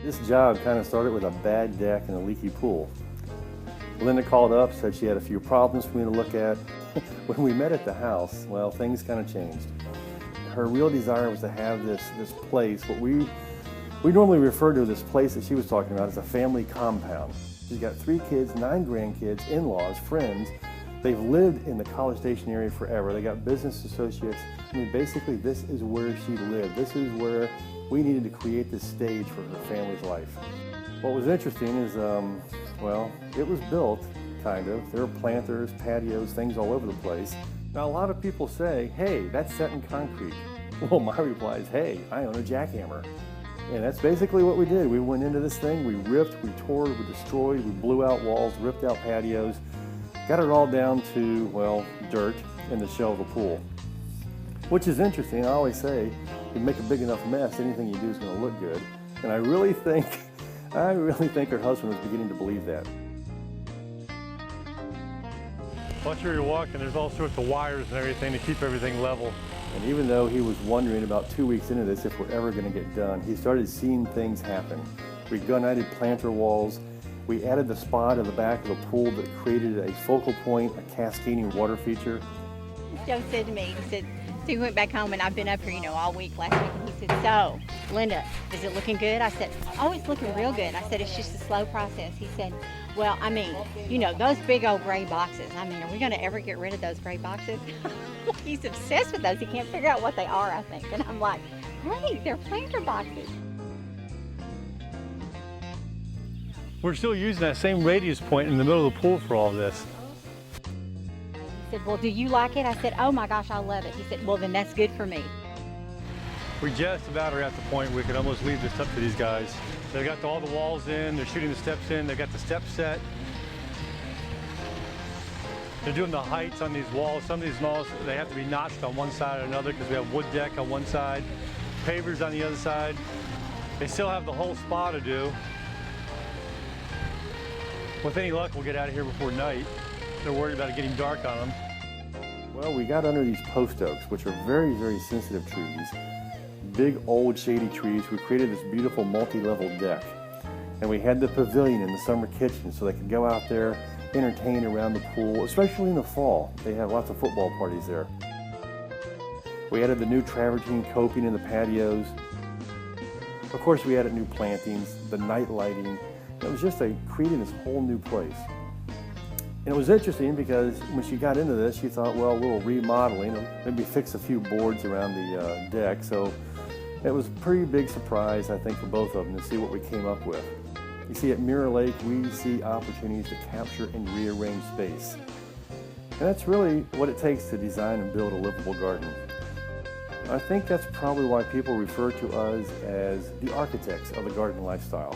This job kind of started with a bad deck and a leaky pool. Linda called up, said she had a few problems for me to look at. When we met at the house, well, things kind of changed. Her real desire was to have this place, what we normally refer to this place that she was talking about as a family compound. She's got 3 kids, 9 grandkids, in-laws, friends. They've lived in the College Station area forever. They got business associates. I mean, basically, this is where she lived. This is where we needed to create this stage for her family's life. What was interesting is, well, it was built, kind of. There were planters, patios, things all over the place. Now, a lot of people say, hey, that's set in concrete. Well, my reply is, hey, I own a jackhammer. And that's basically what we did. We went into this thing, we ripped, we tore, we destroyed, we blew out walls, ripped out patios, got it all down to, well, dirt in the shell of the pool. Which is interesting. I always say, you make a big enough mess, anything you do is going to look good. And I really think her husband was beginning to believe that. Watch where you're walking, there's all sorts of wires and everything to keep everything level. And even though he was wondering about 2 weeks into this if we're ever going to get done, he started seeing things happen. We ganited planter walls. We added the spot at the back of the pool that created a focal point, a cascading water feature. Joe said to me, he said, so he went back home and I've been up here, all week last week, and he said, so, Linda, is it looking good? I said, oh, it's looking real good. I said, it's just a slow process. He said, well, I mean, those big old gray boxes, I mean, are we going to ever get rid of those gray boxes? He's obsessed with those. He can't figure out what they are, I think. And I'm like, great, they're planter boxes. We're still using that same radius point in the middle of the pool for all this. He said, well, do you like it? I said, oh my gosh, I love it. He said, well, then that's good for me. We just about are at the point where we could almost leave this up to these guys. They've got all the walls in, they're shooting the steps in, they've got the steps set. They're doing the heights on these walls. Some of these walls, they have to be notched on one side or another because we have wood deck on one side, pavers on the other side. They still have the whole spa to do. With any luck, we'll get out of here before night. They're worried about it getting dark on them. Well, we got under these post oaks, which are very, very sensitive trees. Big, old, shady trees. We created this beautiful multi-level deck. And we had the pavilion in the summer kitchen so they could go out there, entertain around the pool, especially in the fall. They have lots of football parties there. We added the new travertine coping in the patios. Of course, we added new plantings, the night lighting. It was just creating this whole new place. And it was interesting because when she got into this, she thought, well, a little remodeling, maybe fix a few boards around the deck. So it was a pretty big surprise, I think, for both of them to see what we came up with. You see, at Mirror Lake, we see opportunities to capture and rearrange space. And that's really what it takes to design and build a livable garden. I think that's probably why people refer to us as the architects of the garden lifestyle.